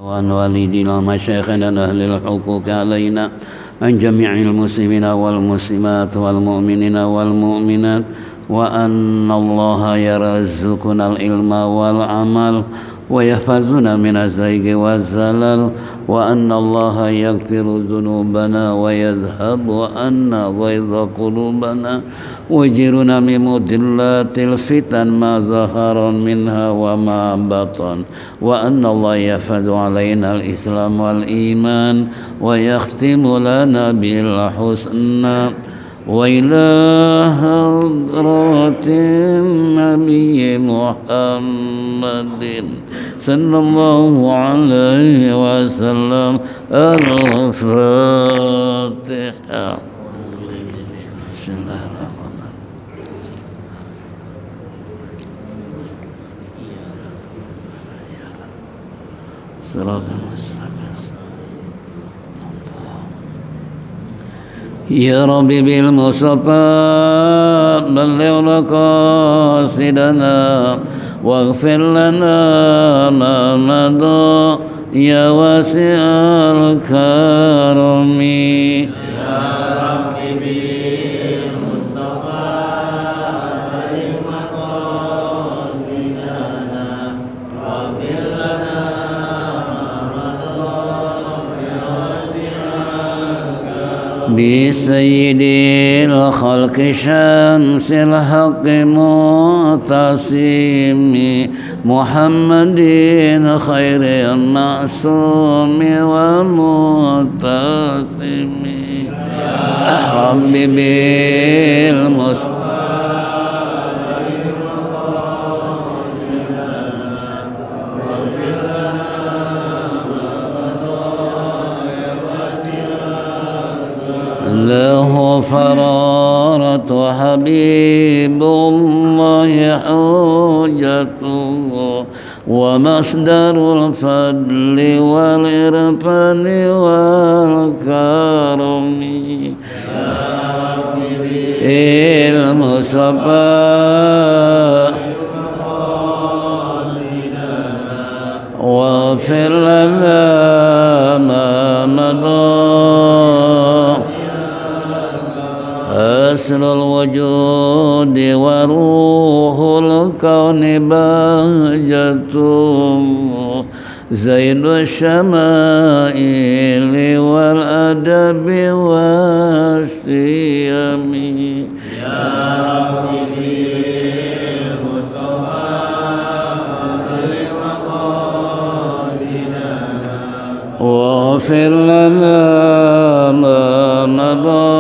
وعن والدينا ومشايخنا أهل الحقوق علينا عن جميع المسلمين والمسلمات والمؤمنين والمؤمنات وأن الله يرزقنا العلم والعمل ويحفظنا من الزيغ والزلل وأن الله يغفر ذنوبنا ويذهب عنا غيظ قلوبنا ويجرنا من مضلات الفتن ما ظهر منها وما بطن وأن الله يحفظ علينا الإسلام والإيمان ويختم لنا بالحسنى وإلى حضرة النبي محمد صلى الله عليه وسلم الفاتحة. بسم الله الرحمن الرحيم. صراط المستقيم. يا رب بالمصطفى بلغ مقاصدنا واغفر لنا ما مضى يا واسع الكرم. يا رب بالمصطفى بلغ مقاصدنا واغفر لنا ما مضى يا واسع الكرم. بسيد الخلق شمس الحق معتصم محمد خير المعصوم ومعتصم. يا رب بالمصطفى له فرارة حبيب الله حجته ومصدر الفضل والإرفان والكرم. يا رب المصطفى واغفر لنا ما مضى أسر الوجود وروح الكون بهجته زين الشمائل والأدب والشيم. يا رب بالمصطفى بلغ مقاصدنا واغفر لنا ما مضى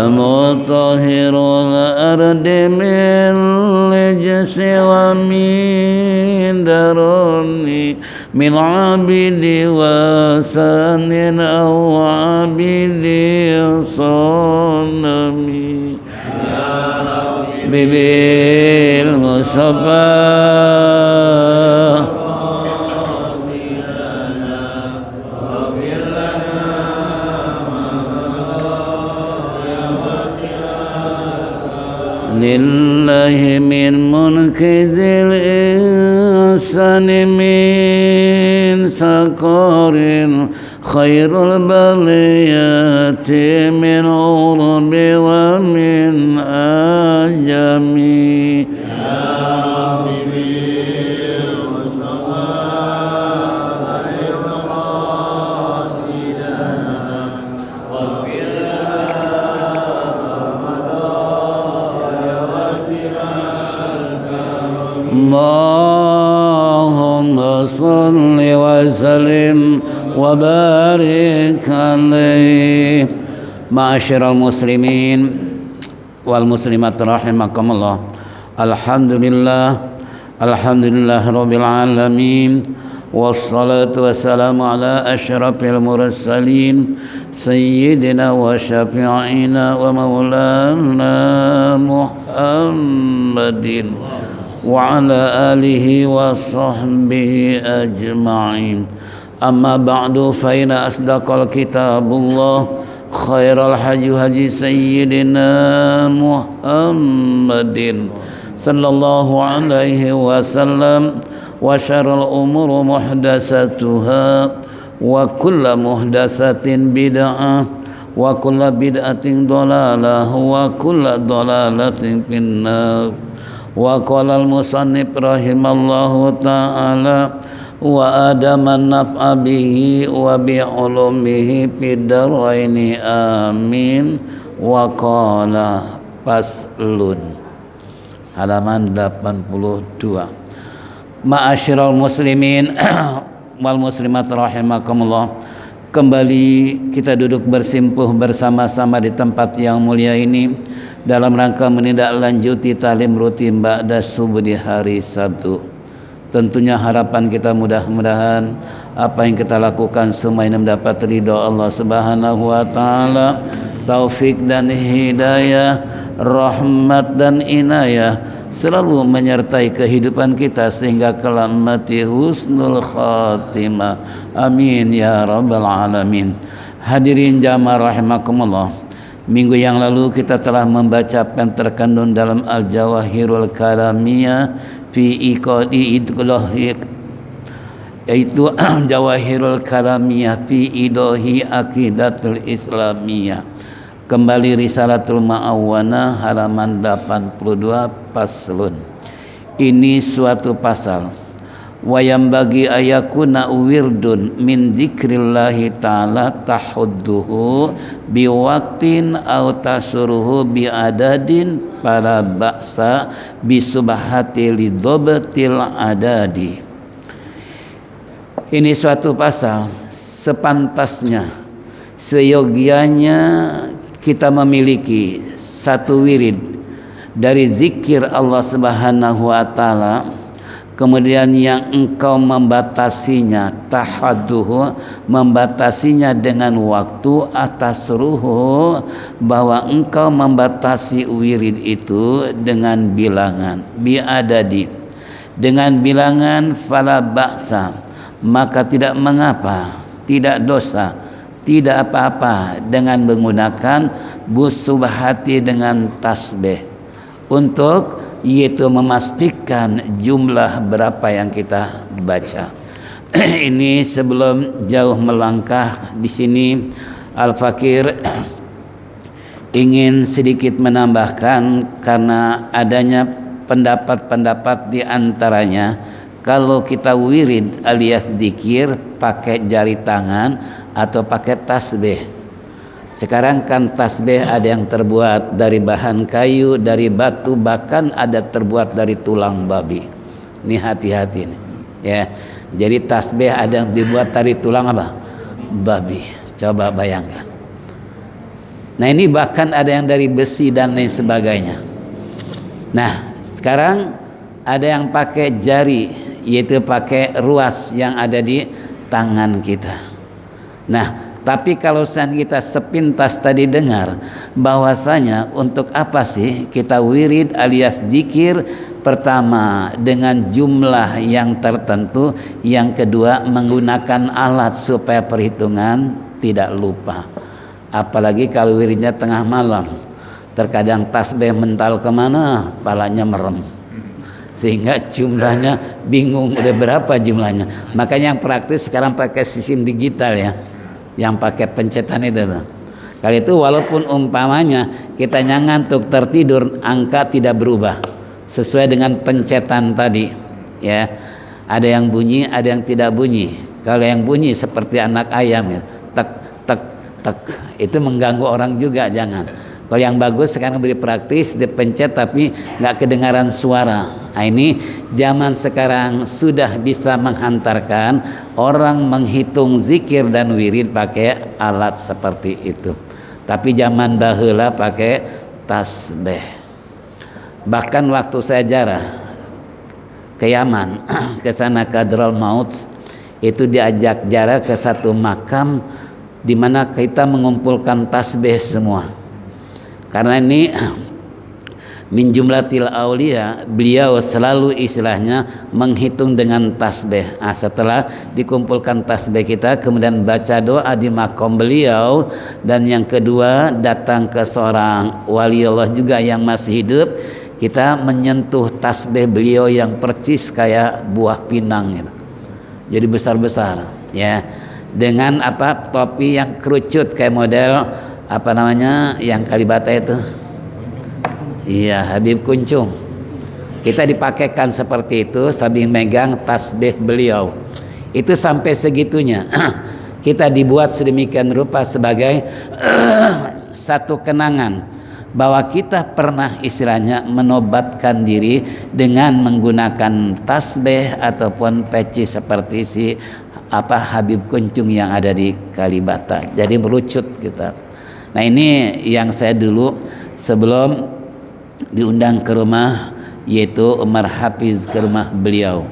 مطهر الأرض من لجس ومن درني من عبد وثان أو عبد صنم. يا رب بالمصطفى لله من منكذ الإنسان من سقر خير البليات من عرب ومن أجم. يا رب بالمصطفى بلغ مقاصدنا واغفر اللهم صل وسلم وبارك عليه. معاشر المسلمين والمسلمات رحمكم الله. الحمد لله رب العالمين والصلاة والسلام على أشرف المرسلين سيدنا وشفيعنا ومولانا محمد وعلى آله وصحبه أجمعين. أما بعد فإن أصدق الكتاب الله خير الحديث هدي سيدنا محمد صلى الله عليه وسلم wa syarrul umuri muhdatsatuha wa kullu muhdatsatin bid'ah wa kullu bid'atin dhalalah wa kullu dhalalatin finnar. Wa qala al-musannif rahimallahu ta'ala wa adaman naf'a bihi wa bi ulumihi fid dharaini amin. Wa qala faslun, halaman 82. Ma'asyiral muslimin wal muslimat rahimakumullah. Kembali kita duduk bersimpuh bersama-sama di tempat yang mulia ini dalam rangka menindaklanjuti talim rutin ba'da subuh di hari Sabtu. Tentunya harapan kita mudah-mudahan apa yang kita lakukan semua ini mendapat ridha Allah Subhanahu wa taala, taufik dan hidayah, rahmat dan inayah selalu menyertai kehidupan kita sehingga kelak mati husnul khatimah. Amin ya rabbal alamin. Hadirin jamaah rahimakumullah, minggu yang lalu kita telah membaca apa yang terkandung dalam Al-Jawahirul Kalamiyah fi iqadi idlahi, yaitu Jawahirul Kalamiyah fi idahi aqidatul islamiyah. Kembali Risalatul Ma'awana halaman 82 paslun. Ini suatu pasal. Wa yambagi ayakuna wirdun min dzikrillahi ta'ala tahudduhu biwaqtin aw tasuruhu biadadin fala ba'sa bisubhati lidobtil adadi. Ini suatu pasal, sepantasnya, seyogianya kita memiliki satu wirid dari zikir Allah Subhanahu wa taala, kemudian yang engkau membatasinya, tahadduhu, membatasinya dengan waktu, atas ruhu, bahwa engkau membatasi wirid itu dengan bilangan, biadadi, dengan bilangan, fala ba'sa, maka tidak mengapa, tidak dosa, tidak apa-apa dengan menggunakan busubhati dengan tasbih untuk yaitu memastikan jumlah berapa yang kita baca. Ini sebelum jauh melangkah, di sini Al-Fakir ingin sedikit menambahkan karena adanya pendapat-pendapat di antaranya kalau kita wirid alias zikir pakai jari tangan atau pakai tasbih. Sekarang kan tasbih ada yang terbuat dari bahan kayu, dari batu, bahkan ada terbuat dari tulang babi. Ini hati-hati nih, ya. Jadi tasbih ada yang dibuat dari tulang apa? Babi. Coba bayangkan. Nah, ini bahkan ada yang dari besi dan lain sebagainya. Nah, sekarang ada yang pakai jari, yaitu pakai ruas yang ada di tangan kita. Nah, tapi kalau kita sepintas tadi dengar bahwasanya untuk apa sih kita wirid alias zikir? Pertama dengan jumlah yang tertentu, yang kedua menggunakan alat supaya perhitungan tidak lupa. Apalagi kalau wiridnya tengah malam, terkadang tasbih mental kemana, palanya merem, sehingga jumlahnya bingung udah berapa jumlahnya. Makanya yang praktis sekarang pakai sistem digital ya, yang pakai pencetan itu tuh. Kali itu walaupun umpamanya kita ngantuk tertidur, angka tidak berubah sesuai dengan pencetan tadi ya. Ada yang bunyi, ada yang tidak bunyi. Kalau yang bunyi seperti anak ayam ya, tek tek tek, itu mengganggu orang juga, jangan. Kalau yang bagus sekarang beri praktis, dipencet tapi nggak kedengaran suara. Nah, ini zaman sekarang sudah bisa menghantarkan orang menghitung zikir dan wirid pakai alat seperti itu. Tapi zaman baheula pakai tasbih. Bahkan waktu saya jarah ke Yaman, ke sana ke Hadraul Maut, itu diajak jarah ke satu makam di mana kita mengumpulkan tasbih semua. Karena ini min jumlatil aulia, beliau selalu istilahnya menghitung dengan tasbih. Setelah dikumpulkan tasbih kita, kemudian baca doa di makom beliau, dan yang kedua datang ke seorang wali Allah juga yang masih hidup, kita menyentuh tasbih beliau yang percis kayak buah pinang gitu. Jadi besar-besar ya, dengan apa, topi yang kerucut kayak model apa namanya yang Kalibata itu, iya, Habib Kuncung. Kita dipakaikan seperti itu sambil megang tasbih beliau. Itu sampai segitunya. Kita dibuat sedemikian rupa sebagai satu kenangan bahwa kita pernah istilahnya menobatkan diri dengan menggunakan tasbih ataupun peci seperti si apa Habib Kuncung yang ada di Kalibata. Jadi merucut kita. Nah, ini yang saya dulu sebelum diundang ke rumah, yaitu Umar Hafiz ke rumah beliau.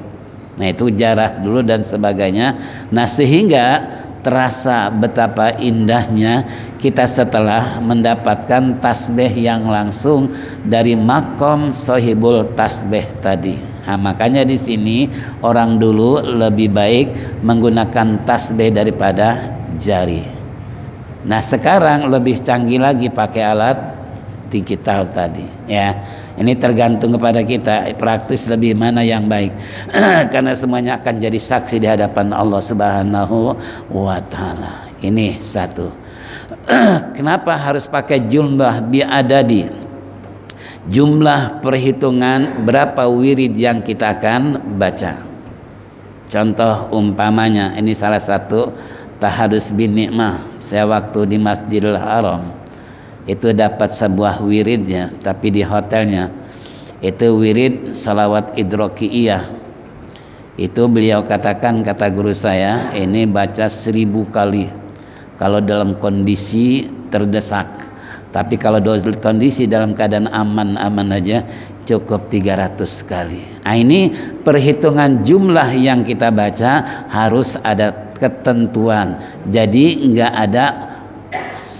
Nah, itu jarah dulu dan sebagainya. Nah, sehingga terasa betapa indahnya kita setelah mendapatkan tasbih yang langsung dari makom sohibul tasbih tadi. Nah, makanya di sini orang dulu lebih baik menggunakan tasbih daripada jari. Nah, sekarang lebih canggih lagi pakai alat digital tadi ya. Ini tergantung kepada kita praktis lebih mana yang baik. Karena semuanya akan jadi saksi di hadapan Allah Subhanahu wa taala. Ini satu. Kenapa harus pakai jumlah biadadi? Jumlah perhitungan berapa wirid yang kita akan baca. Contoh umpamanya, ini salah satu tahadus bin nikmah. Saya waktu di Masjidil Haram itu dapat sebuah wiridnya, tapi di hotelnya itu wirid salawat idrokiiyah. Itu beliau katakan, kata guru saya, ini baca 1000 kali kalau dalam kondisi terdesak, tapi kalau dalam kondisi dalam keadaan aman-aman aja cukup 300 kali. Nah, ini perhitungan jumlah yang kita baca harus ada ketentuan, jadi enggak ada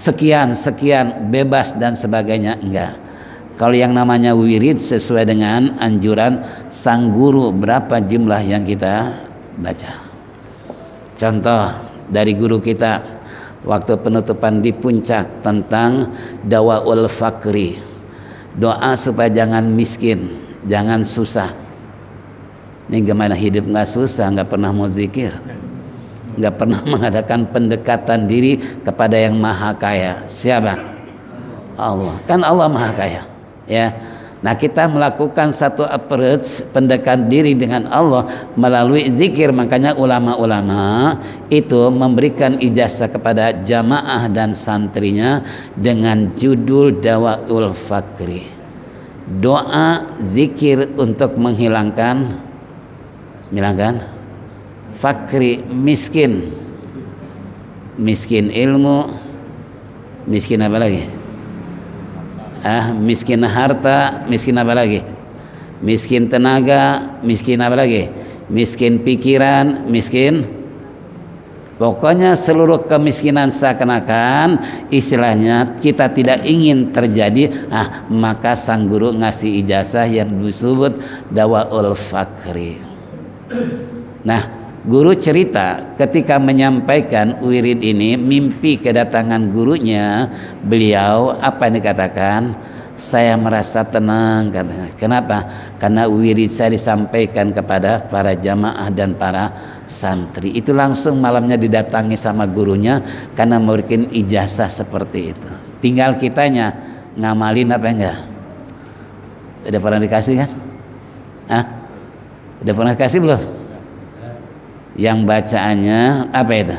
sekian bebas dan sebagainya, enggak. Kalau yang namanya wirid sesuai dengan anjuran sang guru berapa jumlah yang kita baca. Contoh dari guru kita waktu penutupan di puncak tentang dawaul fakri, doa supaya jangan miskin, jangan susah. Ini gimana hidup nggak susah, nggak pernah mau zikir, nggak pernah mengadakan pendekatan diri kepada yang maha kaya. Siapa? Allah. Kan Allah maha kaya ya. Nah, kita melakukan satu approach pendekatan diri dengan Allah melalui zikir. Makanya ulama-ulama itu memberikan ijazah kepada jamaah dan santrinya dengan judul Dawaul Fakri, doa zikir untuk menghilangkan fakri, miskin ilmu, miskin apa lagi? Miskin harta, miskin apa lagi? Miskin tenaga, miskin apa lagi? Miskin pikiran, miskin, pokoknya seluruh kemiskinan seakan-akan istilahnya kita tidak ingin terjadi. Maka sang guru ngasih ijazah yang disebut Dawaul Fakri. Nah, guru cerita ketika menyampaikan wirid ini, mimpi kedatangan gurunya. Beliau apa yang dikatakan? Saya merasa tenang, katanya. Kenapa? Karena wirid saya disampaikan kepada para jamaah dan para santri. Itu langsung malamnya didatangi sama gurunya karena memberikan ijazah seperti itu. Tinggal kitanya ngamalin apa enggak? Udah pernah dikasih kan? Udah pernah dikasih belum? Yang bacaannya apa itu?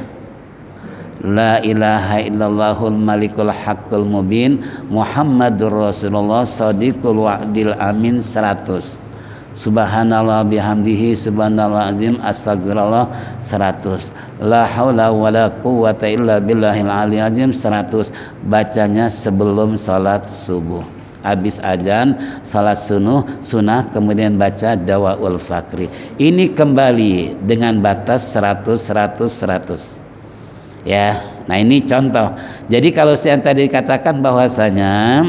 La ilaha illallahul malikul haqqul mubin Muhammadur Rasulullah shadiqul wa'dil amin 100. Subhanallah bihamdihi subhanallah azim astagfirullah 100. La haula wala quwwata illa billahil aliyil azim 100. Bacanya sebelum salat subuh. Habis azan salat sunnah kemudian baca Dawaul Fakri. Ini kembali dengan batas 100 ya. Nah, ini contoh. Jadi kalau yang tadi dikatakan bahwasanya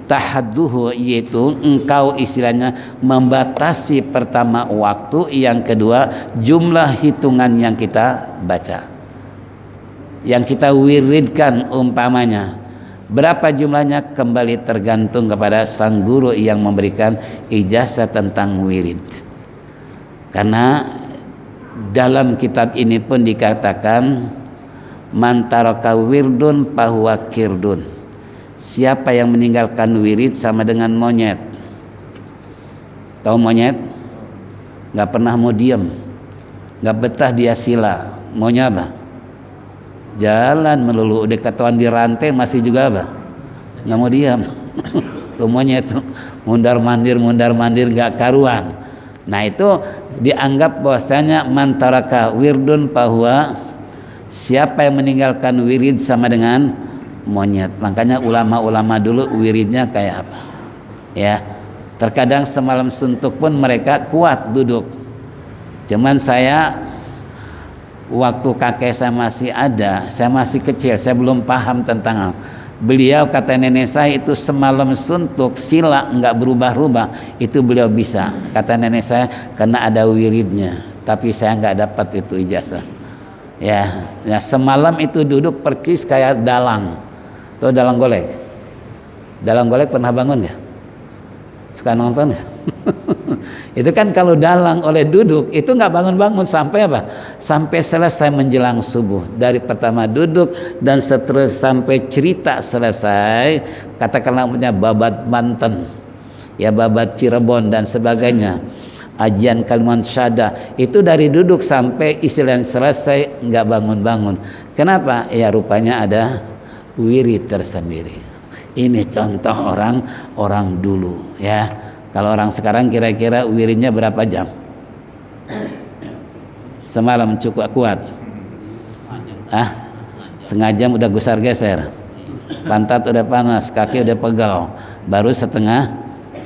tahadduhu, yaitu engkau istilahnya membatasi pertama waktu, yang kedua jumlah hitungan yang kita baca, yang kita wiridkan umpamanya. Berapa jumlahnya kembali tergantung kepada sang guru yang memberikan ijazah tentang wirid. Karena dalam kitab ini pun dikatakan man taraka wirdun fahuwa kirdun. Siapa yang meninggalkan wirid sama dengan monyet. Tahu monyet? Gak pernah mau diam, gak betah dia sila. Maunya apa? Jalan melulu. Udah ketahuan di rantai masih juga apa? Gak mau diam. Tuh monyet tuh mundar mandir gak karuan. Nah itu dianggap bahwasanya man taraka wirdun fahuwa, siapa yang meninggalkan wirid sama dengan monyet. Makanya ulama-ulama dulu wiridnya kayak apa? Ya, terkadang semalam suntuk pun mereka kuat duduk. Cuman saya waktu kakek saya masih ada, saya masih kecil, saya belum paham tentang beliau. Kata nenek saya itu semalam suntuk sila nggak berubah-ubah, itu beliau bisa. Kata nenek saya karena ada wiridnya, tapi saya nggak dapat itu ijazah. Ya, semalam itu duduk percis kayak dalang. Tuh dalang golek. Dalang golek pernah bangun nggak? Suka nonton ya? Itu kan kalau dalang oleh duduk itu nggak bangun-bangun sampai apa? Sampai selesai menjelang subuh. Dari pertama duduk dan seterus sampai cerita selesai. Katakanlah punya babat Banten, ya babat Cirebon dan sebagainya. Ajian kalimat syada itu dari duduk sampai istilah yang selesai nggak bangun-bangun. Kenapa? Ya rupanya ada wirid tersendiri. Ini contoh orang dulu ya. Kalau orang sekarang kira-kira wiridnya berapa jam? Semalam cukup kuat. Setengah jam udah gusar geser. Pantat udah panas, kaki udah pegal. Baru setengah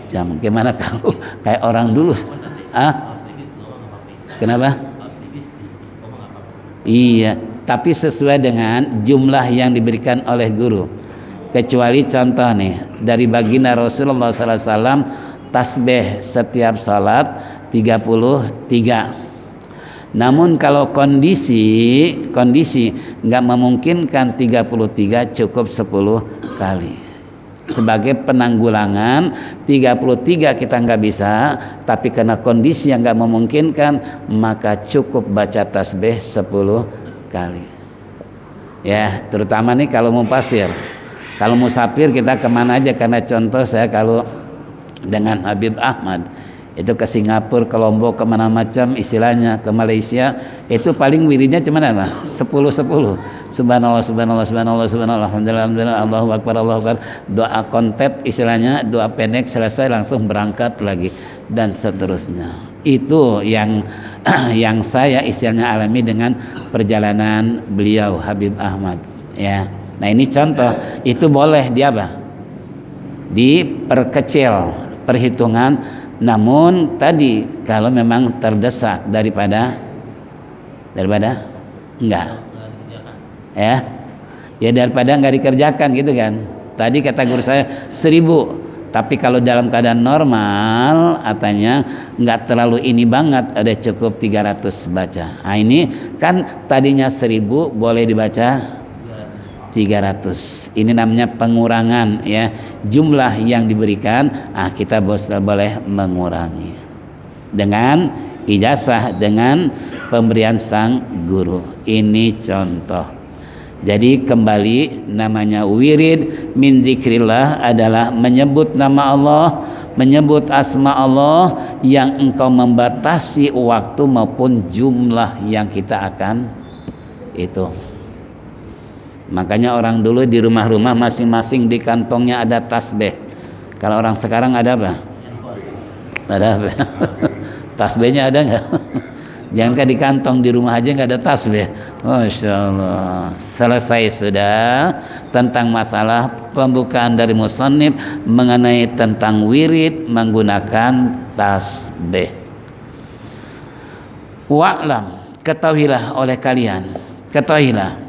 jam. Gimana kalau kayak orang dulu? Kenapa? Iya, tapi sesuai dengan jumlah yang diberikan oleh guru. Kecuali contoh nih dari baginda Rasulullah SAW, tasbih setiap salat 33. Namun kalau kondisi nggak memungkinkan 33, cukup 10 kali. Sebagai penanggulangan 33 kita nggak bisa, tapi karena kondisi yang nggak memungkinkan maka cukup baca tasbih 10 kali. Ya, terutama nih kalau mau pasir. Kalau musafir kita kemana aja, karena contoh saya kalau dengan Habib Ahmad itu ke Singapura, ke Lombok, kemana macam istilahnya, ke Malaysia, itu paling wiridnya cuma apa? 10-10. Subhanallah, subhanallah, subhanallah, subhanallah, alhamdulillah, alhamdulillah, Allahu akbar, Allahu akbar. Doa kontet istilahnya, doa pendek selesai langsung berangkat lagi dan seterusnya. Itu yang saya istilahnya alami dengan perjalanan beliau Habib Ahmad ya. Nah ini contoh, itu boleh dia apa? Diperkecil perhitungan, namun tadi kalau memang terdesak daripada enggak ya daripada enggak dikerjakan gitu kan. Tadi kata guru saya 1000, tapi kalau dalam keadaan normal katanya enggak terlalu ini banget, ada cukup 300 baca. Nah ini kan tadinya 1000 boleh dibaca 300. Ini namanya pengurangan ya, jumlah yang diberikan. Kita boleh mengurangi dengan ijazah, dengan pemberian sang guru. Ini contoh. Jadi kembali, namanya wirid min dzikrillah adalah menyebut nama Allah, menyebut asma Allah yang engkau membatasi waktu maupun jumlah yang kita akan itu. Makanya orang dulu di rumah-rumah masing-masing di kantongnya ada tasbih. Kalau orang sekarang ada apa? Ada apa? Tasbihnya ada nggak? Jangan di kantong, di rumah aja nggak ada tasbih. Masya Allah. Selesai sudah tentang masalah pembukaan dari musannif mengenai tentang wirid menggunakan tasbih. Wa'lam, ketahuilah oleh kalian, ketahuilah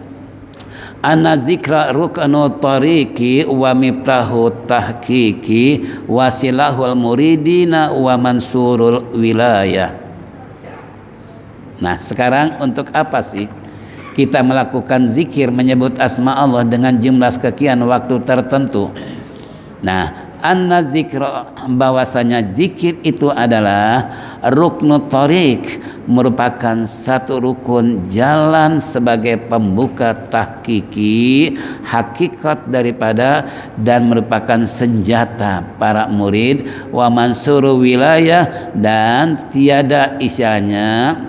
anna zikra ruknu tariqi wa miftahu tahqiqi wasilahul muridina wa mansurul wilayah. Nah sekarang untuk apa sih kita melakukan zikir menyebut asma Allah dengan jumlah sekian waktu tertentu. Nah, anna zikra, bahwasanya zikir itu adalah ruknut thariq, merupakan satu rukun jalan sebagai pembuka tahqiqi hakikat daripada, dan merupakan senjata para murid, wa mansuru wilayah, dan tiada istilahnya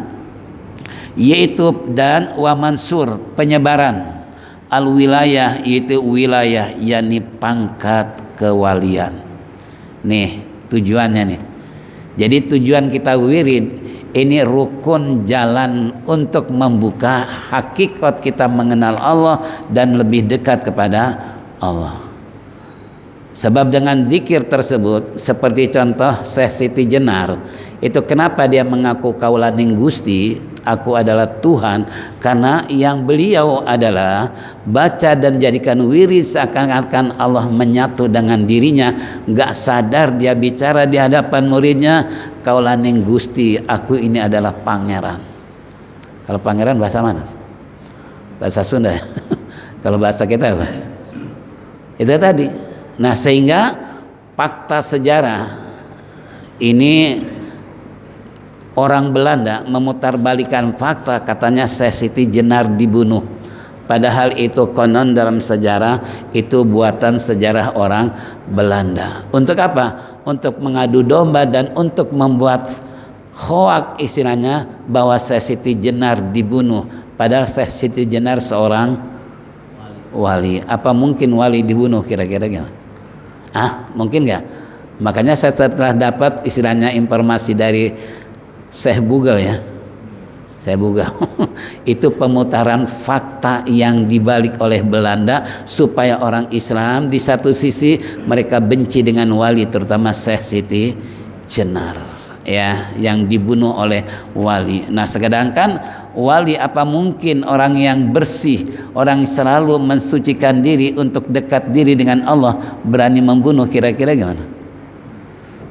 yaitu, dan wa mansur penyebaran, al wilayah yaitu wilayah, yakni pangkat kewalian. Nih tujuannya nih. Jadi tujuan kita wirid ini rukun jalan untuk membuka hakikat kita mengenal Allah dan lebih dekat kepada Allah. Sebab dengan zikir tersebut, seperti contoh Syekh Siti Jenar, itu kenapa dia mengaku kaulaning Gusti, aku adalah Tuhan, karena yang beliau adalah baca dan jadikan wirid seakan-akan Allah menyatu dengan dirinya, nggak sadar dia bicara di hadapan muridnya, kaulaning Gusti, aku ini adalah pangeran. Kalau pangeran bahasa mana? Bahasa Sunda. Kalau bahasa kita apa? Itu tadi. Nah, sehingga fakta sejarah ini orang Belanda memutarbalikan fakta, katanya Syekh Siti Jenar dibunuh. Padahal itu konon dalam sejarah itu buatan sejarah orang Belanda. Untuk apa? Untuk mengadu domba dan untuk membuat hoak istilahnya bahwa Syekh Siti Jenar dibunuh. Padahal Syekh Siti Jenar seorang wali. Apa mungkin wali dibunuh kira-kira gimana? Mungkin nggak? Makanya saya setelah dapat istilahnya informasi dari Syekh Google ya, Syekh Google itu pemutaran fakta yang dibalik oleh Belanda supaya orang Islam di satu sisi mereka benci dengan wali, terutama Syekh Siti Jenar ya, yang dibunuh oleh wali. Nah, sedangkan wali apa mungkin orang yang bersih, orang selalu mensucikan diri untuk dekat diri dengan Allah berani membunuh, kira-kira gimana?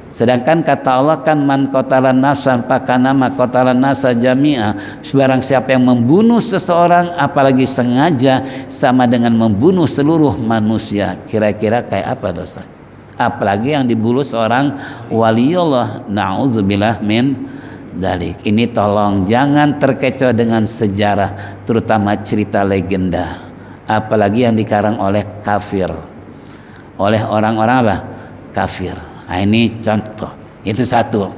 Sedangkan kata Allah kan man qatalan nafsan fakanama qatalan nasa jami'a, sebarang siapa yang membunuh seseorang apalagi sengaja sama dengan membunuh seluruh manusia. Kira-kira kayak apa dosa? Apalagi yang dibunuh seorang waliullah, na'udzubillah min dalik. Ini tolong jangan terkecoh dengan sejarah, terutama cerita legenda, apalagi yang dikarang oleh kafir, oleh orang-orang apa? Kafir. Nah, ini contoh. Itu satu.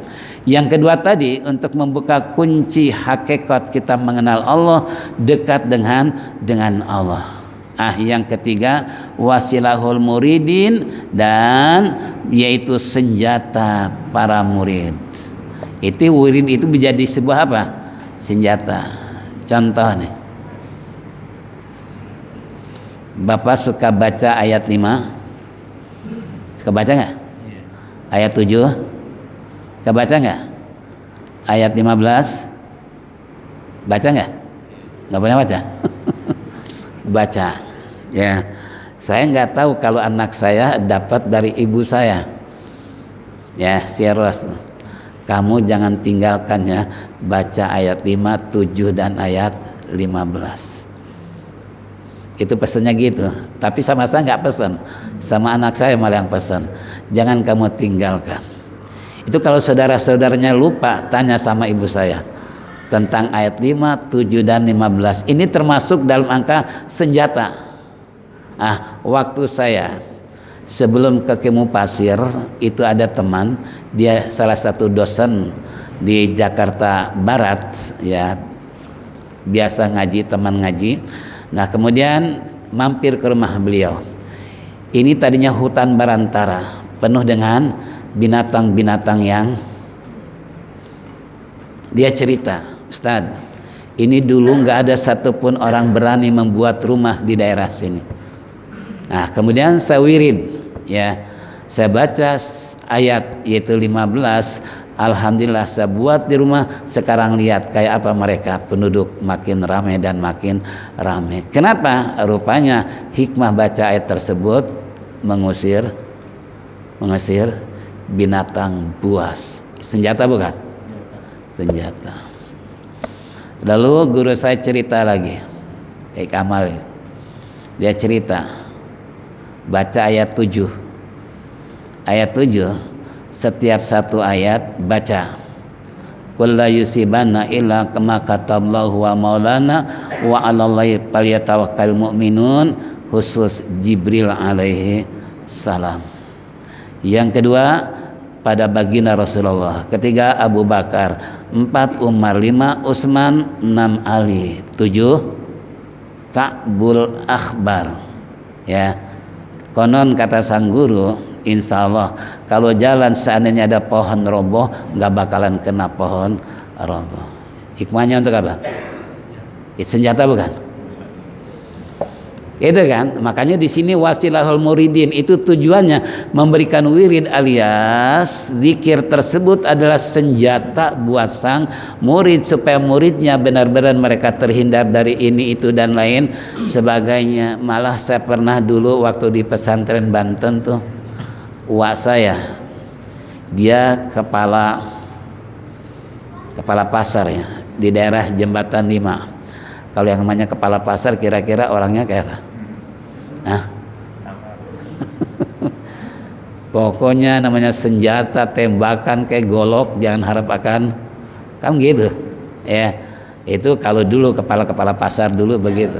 Yang kedua tadi, untuk membuka kunci hakikat kita mengenal Allah, dekat dengan Allah. Yang ketiga, wasilahul muridin, dan yaitu senjata para murid. Itu wirid itu menjadi sebuah apa? Senjata. Contoh nih, Bapak suka baca ayat 5? Suka baca nggak? Ayat 7? Suka baca nggak? Ayat 15? Baca nggak? Nggak pernah baca? Baca. Ya, saya nggak tahu kalau anak saya dapat dari ibu saya. Ya, Sierros, kamu jangan tinggalkan ya, baca ayat 5, 7 dan ayat 15. Itu pesannya gitu. Tapi sama saya nggak pesan, sama anak saya malah yang pesan. Jangan kamu tinggalkan. Itu kalau saudara-saudaranya lupa, tanya sama ibu saya tentang ayat 5, 7 dan 15. Ini termasuk dalam angka senjata. Waktu saya sebelum ke Kemu Pasir itu ada teman, dia salah satu dosen di Jakarta Barat ya, biasa ngaji, teman ngaji. Nah, kemudian mampir ke rumah beliau. Ini tadinya hutan barantara, penuh dengan binatang-binatang yang dia cerita, Ustaz, ini dulu nggak ada satupun orang berani membuat rumah di daerah sini. Nah, kemudian saya wirid ya, saya baca ayat yaitu 15. Alhamdulillah saya buat di rumah. Sekarang lihat kayak apa mereka, penduduk makin ramai dan makin ramai. Kenapa? Rupanya hikmah baca ayat tersebut mengusir binatang buas. Senjata bukan? Senjata. Lalu guru saya cerita lagi, Kayak Kamal ya. Dia cerita baca ayat 7. Ayat 7 setiap satu ayat baca qul la yusibanna illa kama kataballahu wa maulana wa 'alallahi falyatawakkalul mu'minun, khusus Jibril alaihi salam. Yang kedua pada baginda Rasulullah, ketiga Abu Bakar, 4 Umar, 5 Utsman, 6 Ali, 7 Ka'bul Akhbar. Ya, konon kata sang guru, insya Allah kalau jalan seandainya ada pohon roboh nggak bakalan kena pohon roboh. Hikmahnya untuk apa? Senjata bukan? Itu kan, makanya di sini wasilahul muridin itu tujuannya memberikan wirid alias zikir tersebut adalah senjata buat sang murid supaya muridnya benar-benar mereka terhindar dari ini itu dan lain sebagainya. Malah saya pernah dulu waktu di pesantren Banten tuh, uak saya dia kepala pasar ya di daerah Jembatan 5. Kalau yang namanya kepala pasar kira-kira orangnya kayak apa? Pokoknya namanya senjata tembakan kayak golok, jangan harap akan kan gitu ya. Itu kalau dulu kepala pasar dulu begitu.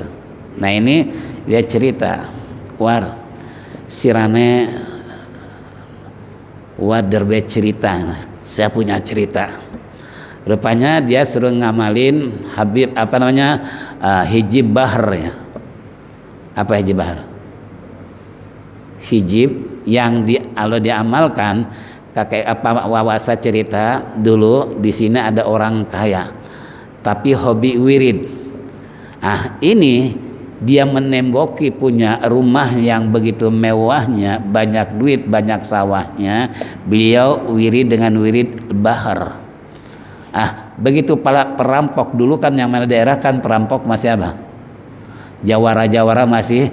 Nah ini dia cerita, war sirane waderbe cerita, saya punya cerita. Rupanya dia suruh ngamalin Habib apa namanya hijib bahar ya. Apa hijib bahar? Hijib yang kalau diamalkan, kakek apa wawasa cerita dulu di sini ada orang kaya tapi hobi wirid. Ini dia menemboki punya rumah yang begitu mewahnya, banyak duit, banyak sawahnya, beliau wirid dengan wirid bahar. Begitu para perampok dulu kan yang mana daerah kan perampok masih apa? Jawara masih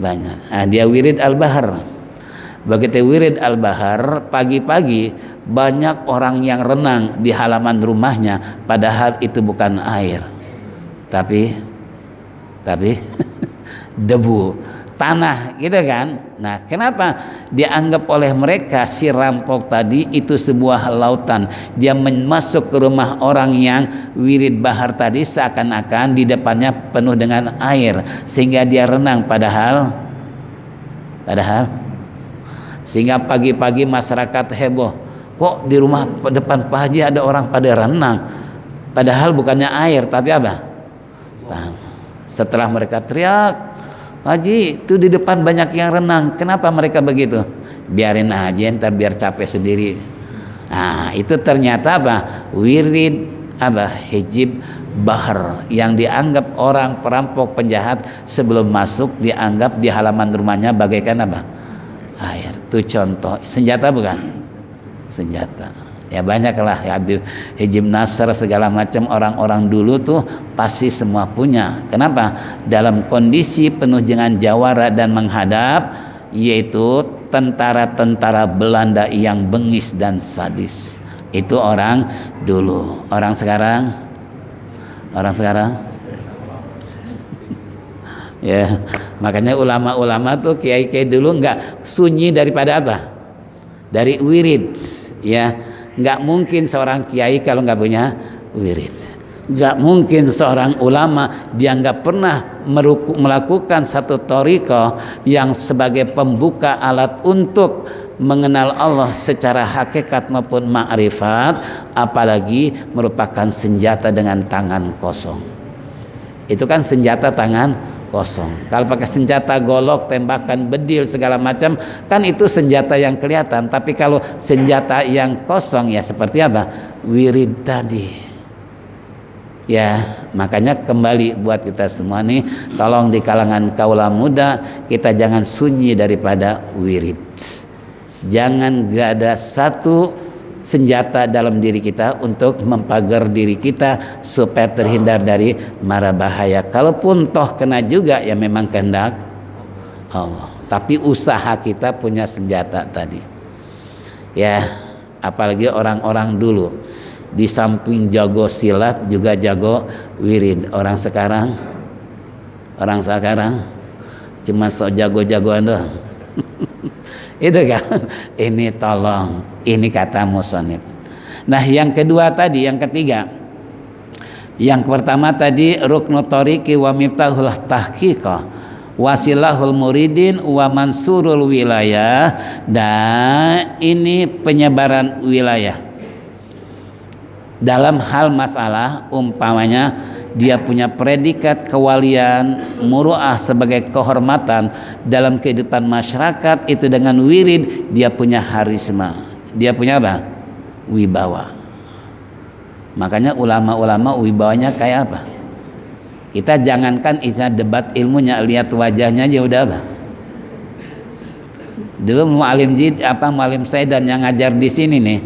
banyak. Dia wirid al-bahar. Begitu wirid al-bahar, pagi-pagi banyak orang yang renang di halaman rumahnya, padahal itu bukan air, tapi debu, tanah gitu kan. Nah kenapa dianggap oleh mereka si rampok tadi itu sebuah lautan? Dia masuk ke rumah orang yang wirid bahar tadi seakan-akan di depannya penuh dengan air sehingga dia renang, padahal sehingga pagi-pagi masyarakat heboh, kok di rumah depan Pak Haji ada orang pada renang, padahal bukannya air tapi apa? Setelah mereka teriak, Haji itu di depan banyak yang renang, kenapa mereka begitu? Biarin aja ntar biar capek sendiri. Itu ternyata apa? Wirid hijib bahar yang dianggap orang perampok penjahat sebelum masuk dianggap di halaman rumahnya bagaikan apa? Air. Itu contoh senjata bukan? Senjata. Ya banyaklah ya, hijib nasr segala macam orang-orang dulu tuh pasti semua punya. Kenapa? Dalam kondisi penuh dengan jawara dan menghadap, yaitu tentara-tentara Belanda yang bengis dan sadis. Itu orang dulu. Orang sekarang ya, makanya ulama-ulama tuh kiai-kiai dulu nggak sunyi daripada apa? Dari wirid ya. Nggak mungkin seorang kiai kalau nggak punya wirid. Nggak mungkin seorang ulama dia nggak pernah melakukan satu thariqah yang sebagai pembuka alat untuk mengenal Allah secara hakikat maupun ma'rifat, apalagi merupakan senjata dengan tangan kosong. Itu kan senjata tangan kosong. Kalau pakai senjata golok, tembakan, bedil segala macam kan itu senjata yang kelihatan. Tapi kalau senjata yang kosong ya seperti apa? Wirid tadi. Ya, makanya kembali buat kita semua nih, tolong di kalangan kaula muda kita jangan sunyi daripada wirid. Jangan gak ada satu senjata dalam diri kita untuk mempagar diri kita supaya terhindar dari mara bahaya. Kalaupun toh kena juga ya memang kehendak Allah. Tapi usaha kita punya senjata tadi. Ya, apalagi orang-orang dulu di samping jago silat juga jago wirid. Orang sekarang Orang sekarang cuma sok jago-jagoan doang. Itu kan. Ini tolong, ini kata musannif. Nah, yang kedua tadi, yang ketiga. Yang pertama tadi ruknu tariqi wa miftahul tahqiqah, wasilahul muridin wa mansurul wilayah. Dan ini penyebaran wilayah. Dalam hal masalah umpamanya dia punya predikat kewalian, muru'ah sebagai kehormatan dalam kehidupan masyarakat, itu dengan wirid dia punya harisma, dia punya apa? Wibawa. Makanya ulama-ulama wibawanya kayak apa? Kita jangankan isa debat ilmunya, lihat wajahnya aja udah apa? Dulu mualim Saidan yang ngajar di sini nih,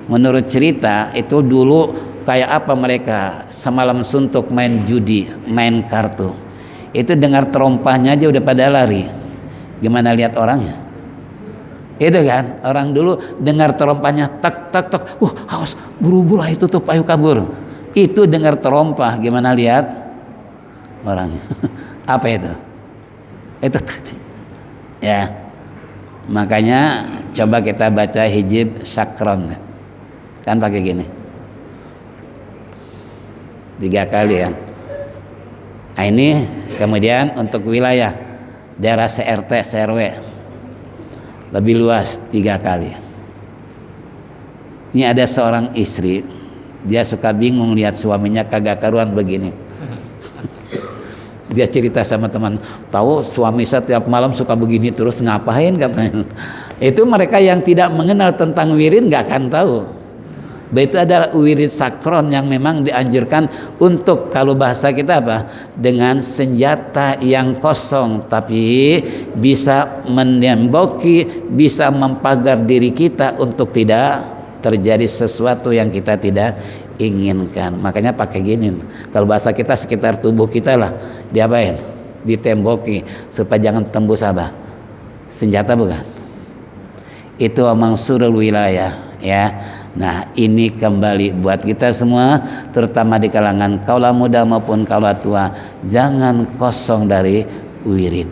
menurut cerita itu dulu kayak apa mereka semalam suntuk main judi, main kartu. Itu dengar terompahnya aja udah pada lari. Gimana lihat orangnya? Itu kan, orang dulu dengar terompahnya tak tak tak, haus, buru-buru itu tuh payu kabur. Itu dengar terompah, gimana lihat orangnya? Apa itu? Itu ya. Makanya coba kita baca hijib sakron. Kan pakai gini. 3 kali ya. Nah, ini kemudian untuk wilayah daerah CRT CRW lebih luas 3 kali. Ini ada seorang istri, dia suka bingung lihat suaminya kagak karuan begini. Dia cerita sama teman, tahu suami saya tiap malam suka begini terus, ngapain katanya. Itu mereka yang tidak mengenal tentang wirid nggak akan tahu. Itu adalah wirid sakron yang memang dianjurkan untuk, kalau bahasa kita apa, dengan senjata yang kosong tapi bisa menemboki, bisa mempagar diri kita untuk tidak terjadi sesuatu yang kita tidak inginkan. Makanya pakai gini, kalau bahasa kita sekitar tubuh kita lah diapain, ditemboki supaya jangan tembus apa, senjata bukan, itu mansurul wilayah ya. Nah, ini kembali buat kita semua, terutama di kalangan kaula muda maupun kaula tua, jangan kosong dari wirid,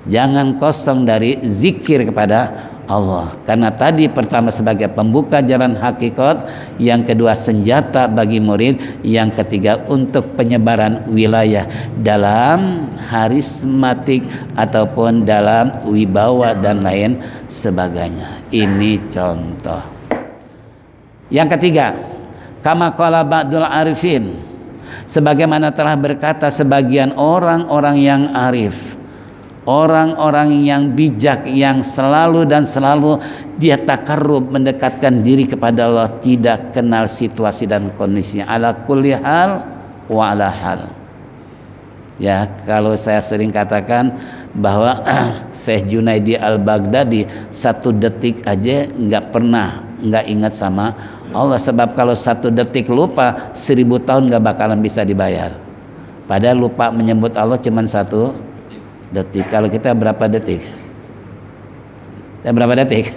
jangan kosong dari zikir kepada Allah. Karena tadi pertama sebagai pembuka jalan hakikat, yang kedua senjata bagi murid, yang ketiga untuk penyebaran wilayah dalam harismatik ataupun dalam wibawa dan lain sebagainya. Ini contoh. Yang ketiga, kama qala ba'dul arifin, sebagaimana telah berkata sebagian orang-orang yang arif, orang-orang yang bijak, yang selalu dan selalu dia takarrub, mendekatkan diri kepada Allah, tidak kenal situasi dan kondisinya, ala kulli hal wa ala hal. Ya, kalau saya sering katakan bahwa Syekh Junaidi Al-Baghdadi 1 detik aja nggak ingat sama Allah, sebab kalau 1 detik lupa 1000 tahun nggak bakalan bisa dibayar. Padahal lupa menyebut Allah cuma 1 detik. Kalau kita berapa detik? Berapa detik?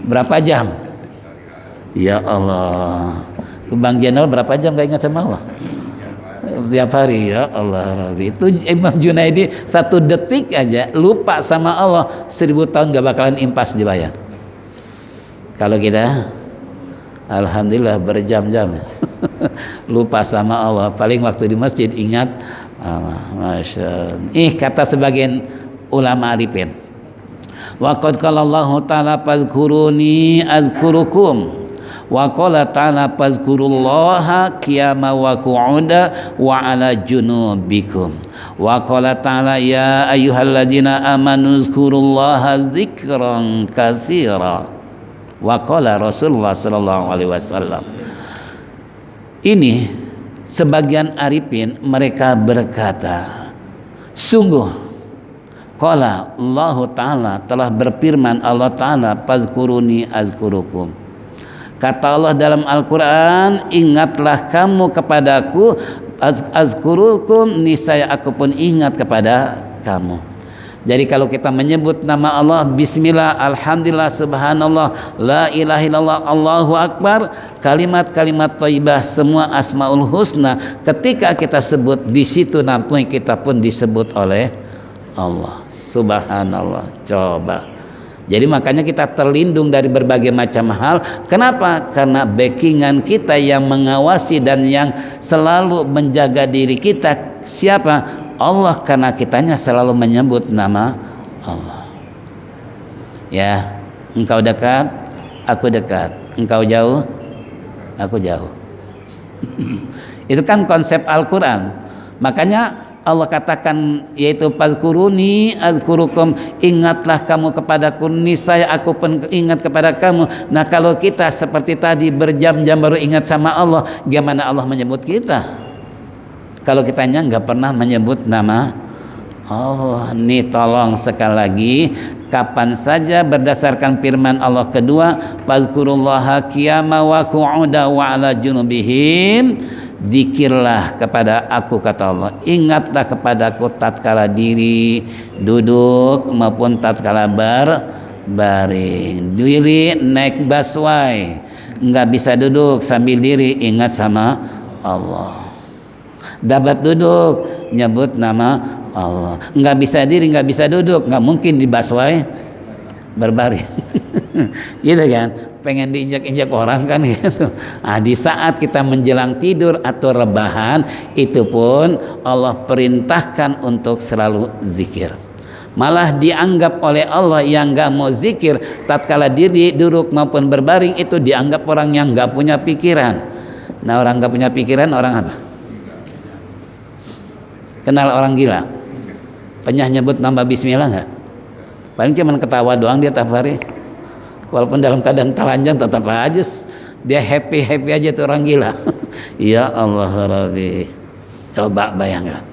Berapa jam? Ya Allah, Bang Jenderal berapa jam nggak ingat sama Allah? Tiap hari, ya Allah Rabbi. Itu Imam Junaidi 1 detik aja lupa sama Allah, 1000 tahun gak bakalan impas dibayar. Kalau kita alhamdulillah berjam-jam lupa sama Allah, paling waktu di masjid ingat Allah. Masya Allah. Kata sebagian ulama arifin, wa qad qala Allah ta'ala fazkuruni azkurukum, wa qala ta'ala fazkurullaha qiyama wa qu'uda wa ala junubikum, wa qala ta'ala ya ayyuhalladzina amanu zkurullaha dzikran katsira, wa qala Rasulullah sallallahu alaihi wasallam. Ini sebagian arifin mereka berkata, sungguh qala Allah Ta'ala telah berfirman, Allah Ta'ala fazkuruni azkurukum, kata Allah dalam Al-Quran, ingatlah kamu kepadaku, azkurukum niscaya aku pun ingat kepada kamu. Jadi kalau kita menyebut nama Allah, bismillah, alhamdulillah, subhanallah, la ilaha illallah, Allahu akbar, kalimat-kalimat thayyibah, semua asmaul husna, ketika kita sebut di situ nanti kita pun disebut oleh Allah. Subhanallah. Coba. Jadi makanya kita terlindung dari berbagai macam hal. Kenapa? Karena backingan kita yang mengawasi dan yang selalu menjaga diri kita siapa? Allah, karena kitanya selalu menyebut nama Allah. Ya, engkau dekat, aku dekat. Engkau jauh, aku jauh. Itu kan konsep Al-Quran. Makanya Allah katakan, yaitu fazkuruni azkurukum, ingatlah kamu kepadaku, niscaya aku pun ingat kepada kamu. Nah, kalau kita seperti tadi berjam-jam baru ingat sama Allah, gimana Allah menyebut kita? Kalau kitanya nggak pernah menyebut nama Allah. Nih tolong sekali lagi, kapan saja berdasarkan firman Allah kedua, fazkurullaha qiyama wa qu'uda wa ala junubihim, zikirlah kepada aku, kata Allah, ingatlah kepadaku tatkala diri duduk maupun tatkala baring. Diri naik busway, nggak bisa duduk sambil diri, ingat sama Allah. Dapat duduk, nyebut nama Allah. Nggak bisa diri, nggak bisa duduk, nggak mungkin di busway berbaring. Gitu kan, pengen diinjak-injak orang kan gitu. Nah, di saat kita menjelang tidur atau rebahan, itu pun Allah perintahkan untuk selalu zikir. Malah dianggap oleh Allah yang nggak mau zikir tatkala diri duduk maupun berbaring, itu dianggap orang yang nggak punya pikiran. Nah, orang nggak punya pikiran orang apa? Kenal orang gila? Pernah nyebut nama bismillah nggak? Paling cuma ketawa doang dia tiap hari. Walaupun dalam keadaan telanjang tetap aja dia happy aja tuh orang gila. Ya Allah Rabbi. Coba bayangkan.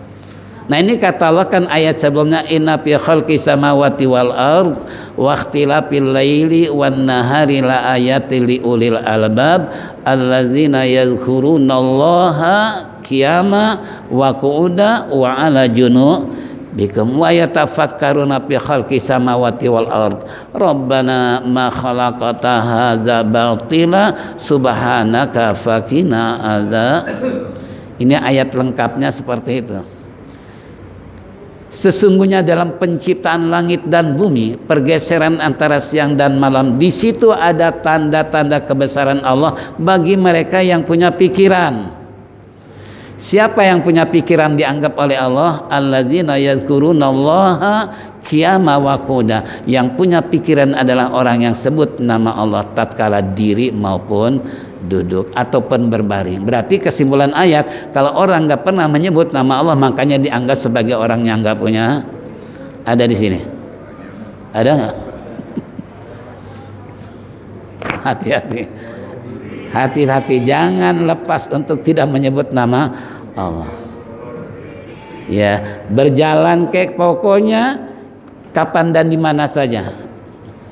Nah, ini kata Allah kan ayat sebelumnya, inna fi khalqis samawati wal ard wa ikhtilafil laili wan nahari la ayatil liulil albab allazina yadhkurunallaha qiyama wa qu'uda wa ala junubikum wa yatafakkaruna fi khalqis samawati wal ard rabbana ma khalaqta hadza batila subhanaka faqina adza. Ini ayat lengkapnya seperti itu. Sesungguhnya dalam penciptaan langit dan bumi, pergeseran antara siang dan malam, di situ ada tanda-tanda kebesaran Allah bagi mereka yang punya pikiran. Siapa yang punya pikiran dianggap oleh Allah? Allazina yazkurunallaha qiyama wa qu'uda. Yang punya pikiran adalah orang yang sebut nama Allah tatkala diri maupun duduk ataupun berbaring. Berarti kesimpulan ayat, kalau orang nggak pernah menyebut nama Allah, makanya dianggap sebagai orang yang nggak punya. Ada di sini? Ada nggak? Hati-hati, jangan lepas untuk tidak menyebut nama Allah. Ya, berjalan ke pokoknya kapan dan di mana saja.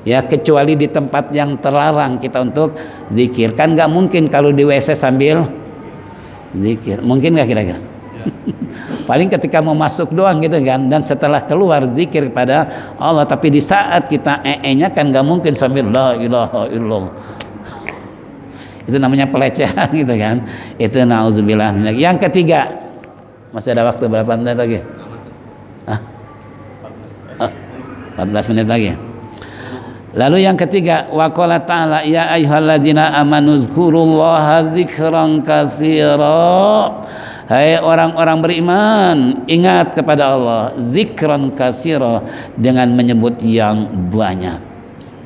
Ya, kecuali di tempat yang terlarang kita untuk zikir. Kan nggak mungkin kalau di WC sambil zikir. Mungkin nggak kira-kira? Paling ketika mau masuk doang gitu kan, dan setelah keluar zikir kepada Allah. Tapi di saat kita nya kan nggak mungkin sambil la ilaha illallah. Itu namanya pelecehan gitu kan. Itu naudzubillah. Yang ketiga, masih ada waktu berapa menit lagi? 14 menit lagi. Lalu yang ketiga, wa qala ta'ala ya ayyuhalladzina amanu zkurullaha dzikran katsira. Hai orang-orang beriman, ingat kepada Allah zikran katsira, dengan menyebut yang banyak.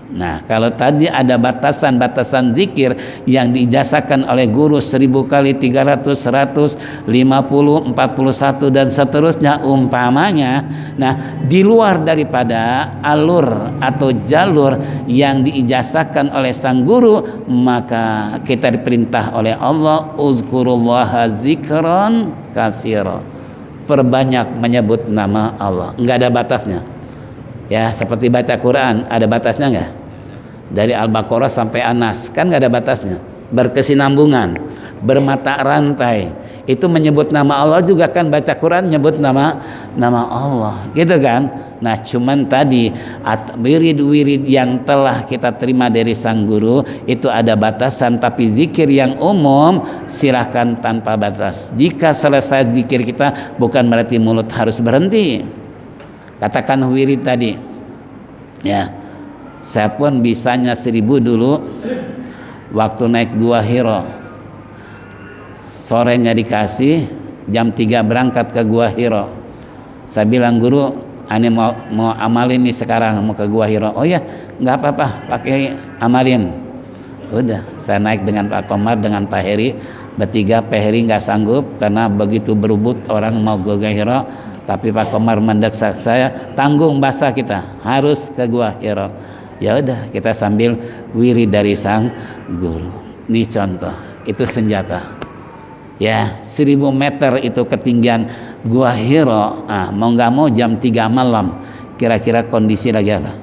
Nah, kalau tadi ada batasan-batasan zikir yang diijazahkan oleh guru 1000 kali, 300, 100, 50, 41 dan seterusnya umpamanya. Nah, di luar daripada alur atau jalur yang diijazahkan oleh sang guru, maka kita diperintah oleh Allah uzkurullaha zikran katsira. Perbanyak menyebut nama Allah, enggak ada batasnya. Ya, seperti baca Quran, ada batasnya enggak? Dari Al-Baqarah sampai Anas, kan enggak ada batasnya. Berkesinambungan, bermata rantai. itu menyebut nama Allah juga kan, baca Quran nyebut nama Allah gitu kan. Nah cuman tadi wirid-wirid yang telah kita terima dari sang guru itu ada batasan, tapi zikir yang umum silahkan tanpa batas. Jika selesai zikir kita bukan berarti mulut harus berhenti. Katakan wirid tadi ya, saya pun bisanya 1000 dulu waktu naik Gua Hiro, sorenya dikasih, jam 3 berangkat ke Gua Hiro. Saya bilang, guru, ani mau amalin nih sekarang, mau ke Gua Hiro. Oh ya, nggak apa-apa, pakai amalin. Udah, saya naik dengan Pak Komar, dengan Pak Heri, bertiga. Pak Heri nggak sanggup karena begitu berebut orang mau ke Gua Hiro. Tapi Pak Komar mendesak saya, tanggung basah kita, harus ke Gua Hiro. Ya udah, kita sambil wirid dari sang guru. Ini contoh, itu senjata. Ya, 1000 meter itu ketinggian Gua Hiro. Mau nggak mau jam 3 malam, kira-kira kondisi lagi apa?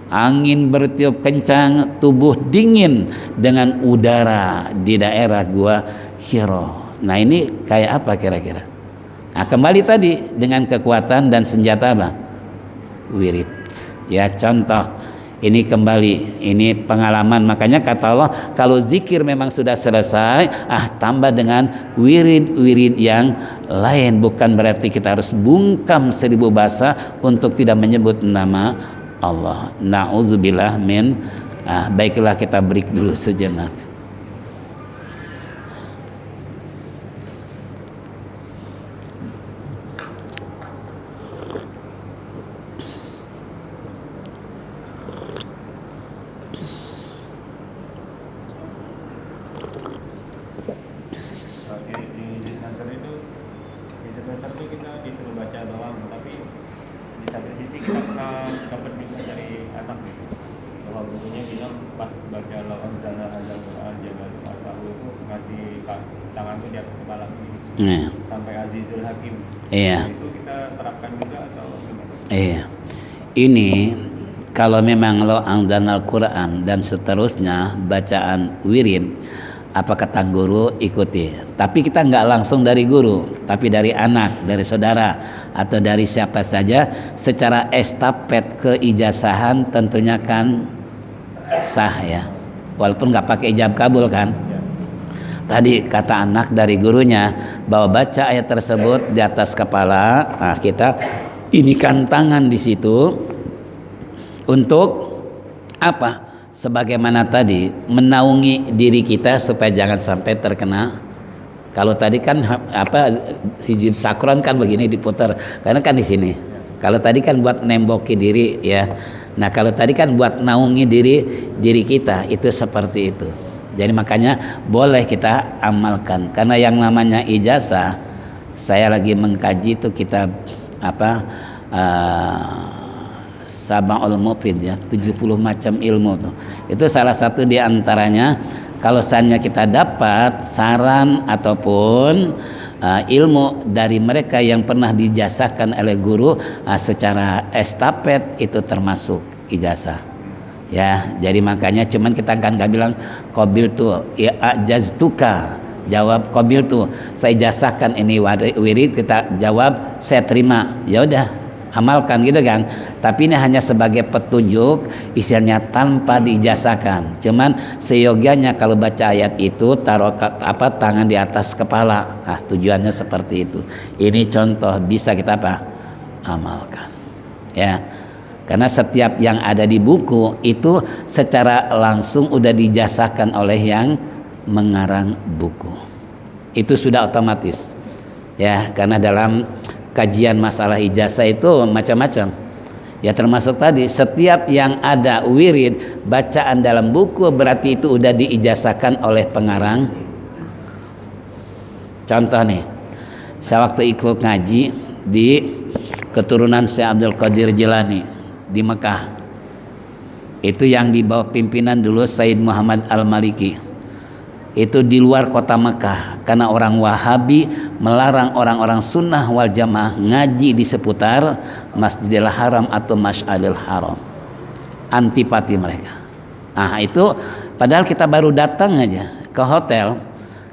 Angin bertiup kencang, tubuh dingin dengan udara di daerah Gua Hiro. Nah ini kayak apa kira-kira? Nah kembali tadi dengan kekuatan dan senjata apa? Wirid. Ya contoh. Ini kembali, ini pengalaman. Makanya kata Allah, kalau zikir memang sudah selesai, tambah dengan wirid-wirid yang lain. Bukan berarti kita harus bungkam 1000 bahasa untuk tidak menyebut nama Allah. Na'udzubillah min. Baiklah, kita break dulu sejenak. Sampai Azizul Hakim. Iya. Itu kita terapkan juga atau gimana? Iya. Ini kalau memang lo anzalnal Quran dan seterusnya bacaan wirid, apa kata guru ikuti. Tapi kita nggak langsung dari guru, tapi dari anak, dari saudara, atau dari siapa saja secara estafet keijazahan tentunya kan sah ya. Walaupun nggak pakai ijab kabul kan. Tadi kata anak dari gurunya bahwa baca ayat tersebut di atas kepala, kita inikan tangan di situ untuk apa? Sebagaimana tadi menaungi diri kita supaya jangan sampai terkena. Kalau tadi kan hijab sakron kan begini diputar, karena kan di sini. Kalau tadi kan buat nemboki diri ya. Nah kalau tadi kan buat naungi diri kita, itu seperti itu. Jadi makanya boleh kita amalkan, karena yang namanya ijazah, saya lagi mengkaji itu kitab Sab'ul Mufid ya, 70 macam ilmu tuh. Itu salah satu di antaranya, kalau seandainya kita dapat saran ataupun ilmu dari mereka yang pernah dijazahkan oleh guru secara estafet, itu termasuk ijazah. Ya, jadi makanya cuman kita kan nggak bilang qabil tuh ya ajaztuka, jawab qabil tuh saya jazahkan ini wirid, kita jawab saya terima, ya udah amalkan gitu kan. Tapi ini hanya sebagai petunjuk, isinya tanpa diijazahkan. Cuman seyogianya kalau baca ayat itu taruh tangan di atas kepala. Tujuannya seperti itu. Ini contoh bisa kita amalkan. Ya. Karena setiap yang ada di buku itu secara langsung udah dijazahkan oleh yang mengarang buku. Itu sudah otomatis. Ya, karena dalam kajian masalah ijazah itu macam-macam. Ya termasuk tadi setiap yang ada wirid bacaan dalam buku berarti itu udah diijazahkan oleh pengarang. Contoh nih, saya waktu ikut ngaji di keturunan Syekh Abdul Qadir Jilani di Mekah, itu yang di bawah pimpinan dulu Said Muhammad Al-Maliki. Itu di luar kota Mekah, karena orang Wahabi melarang orang-orang sunnah wal jamaah ngaji di seputar Masjidil Haram atau Masy'aril Haram. Antipati mereka. Itu padahal kita baru datang aja ke hotel,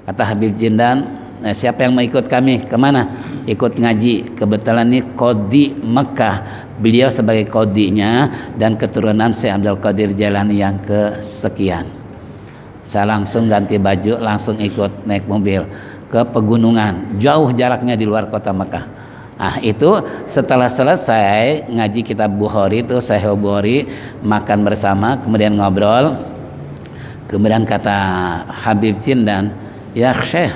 Kata Habib Jindan, nah, siapa yang mau ikut kami kemana? Ikut ngaji. Kebetulan ini Qadi Mekah, beliau sebagai qadinya dan keturunan Syekh Abdul Qadir Jailani yang kesekian. Saya langsung ganti baju, langsung ikut naik mobil ke pegunungan, jauh jaraknya di luar kota Mekah. Ah, itu setelah selesai ngaji kitab Bukhari itu Sahih Bukhari, makan bersama, kemudian ngobrol. Kemudian kata Habib Jindan, ya Syekh,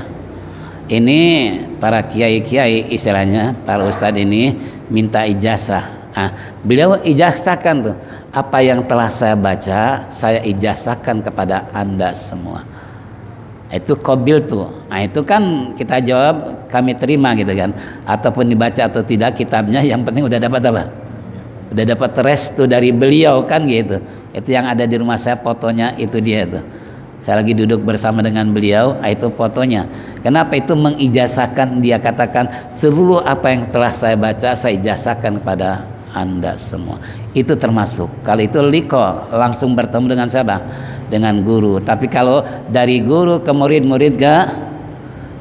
ini para kiai-kiai istilahnya, para ustadz ini minta ijazah. Beliau ijazahkan tuh, apa yang telah saya baca, saya ijazahkan kepada Anda semua. Itu qabil tuh. Nah, itu kan kita jawab kami terima gitu kan. Ataupun dibaca atau tidak kitabnya, yang penting udah dapat apa? Udah dapat restu dari beliau kan gitu. Itu yang ada di rumah saya, fotonya itu dia tuh. Saya lagi duduk bersama dengan beliau, itu fotonya. Kenapa itu mengijazahkan, dia katakan seluruh apa yang telah saya baca saya ijazahkan kepada Anda semua. Itu termasuk. Kalau itu liqa, langsung bertemu dengan siapa? Dengan guru. Tapi kalau dari guru ke murid, murid ke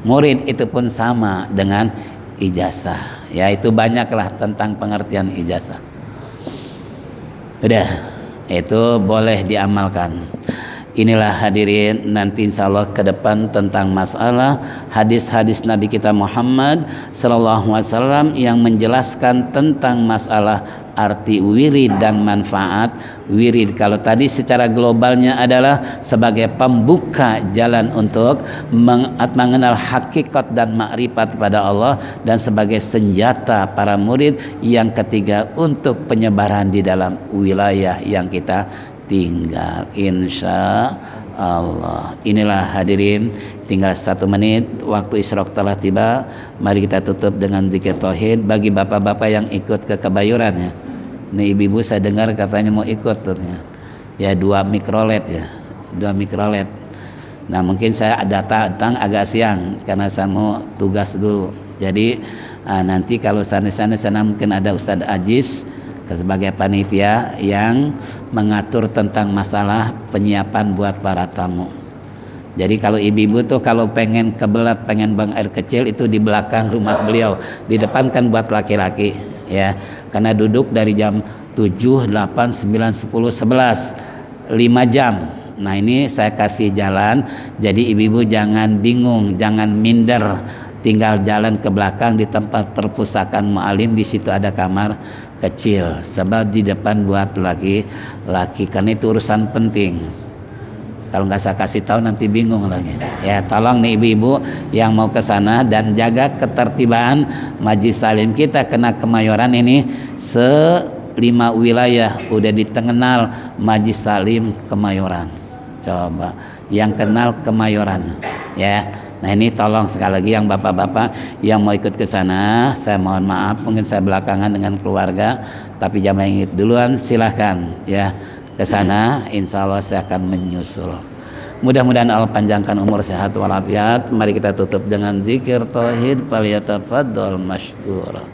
murid, itu pun sama dengan ijazah. Ya, itu banyaklah tentang pengertian ijazah. Udah, itu boleh diamalkan. Inilah hadirin, nanti insya Allah ke depan tentang masalah hadis-hadis Nabi kita Muhammad sallallahu alaihi wasallam yang menjelaskan tentang masalah arti wirid dan manfaat wirid. Kalau tadi secara globalnya adalah sebagai pembuka jalan untuk mengenal hakikat dan makrifat pada Allah, dan sebagai senjata para murid yang ketiga untuk penyebaran di dalam wilayah yang kita tinggal, insya Allah. Inilah hadirin, tinggal 1 menit, waktu isyraq telah tiba. Mari kita tutup dengan zikir tauhid. Bagi bapak-bapak yang ikut ke Kebayoran ya, ini ibu-ibu saya dengar katanya mau ikut tuh ya, 2 mikrolet ya, 2 mikrolet. Nah, mungkin saya datang agak siang karena saya mau tugas dulu. Jadi nanti kalau sana-sana mungkin ada Ustadz Aziz sebagai panitia yang mengatur tentang masalah penyiapan buat para tamu. Jadi kalau ibu-ibu tuh kalau pengen kebelat, pengen buang air kecil, itu di belakang rumah beliau. Di depan kan buat laki-laki ya, karena duduk dari jam 7, 8, 9, 10, 11 5 jam. Nah, ini saya kasih jalan, jadi ibu-ibu jangan bingung, jangan minder, tinggal jalan ke belakang di tempat perpustakaan mu'alim. Di situ ada kamar kecil, sebab di depan buat laki-laki, karena itu urusan penting. Kalau nggak saya kasih tahu nanti bingung lagi ya. Tolong nih ibu-ibu yang mau ke sana dan jaga ketertiban Majlis Salim kita, kena Kemayoran ini 5 wilayah udah ditengenal Majlis Salim Kemayoran. Coba yang kenal Kemayoran ya. Nah, ini tolong sekali lagi yang bapak-bapak yang mau ikut ke sana, saya mohon maaf mungkin saya belakangan dengan keluarga, tapi jamaah yang ikut duluan silahkan ya ke sana, insya Allah saya akan menyusul. Mudah-mudahan Allah panjangkan umur, sehat walafiat. Mari kita tutup dengan zikir tauhid. Falyatafaddal mashkura.